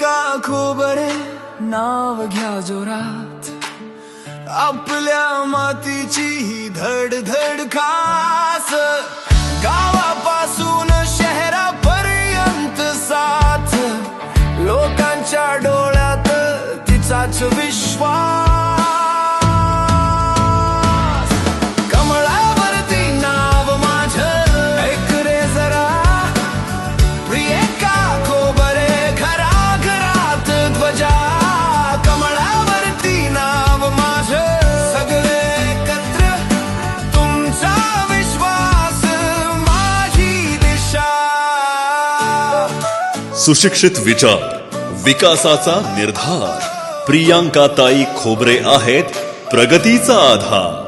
प्रियंका खोबरे नाव घ्या जोरात, आपल्या मातीची ही धडधड खास, गावापासून शहरापर्यंत साथ, लोकांच्या डोळ्यात तिचाच विश्वास, कमळावरती नाव माझं ऐक रे जरा, प्रियंका खोबरे घराघरात ध्वजा, कमळावरती नाव माझं, सगळे एकत्र तुमचा विश्वास माझी दिशा. सुशिक्षित विचार, विकासाचा निर्धार. प्रियांकाताई खोबरे आहेत प्रगतीचा आधार.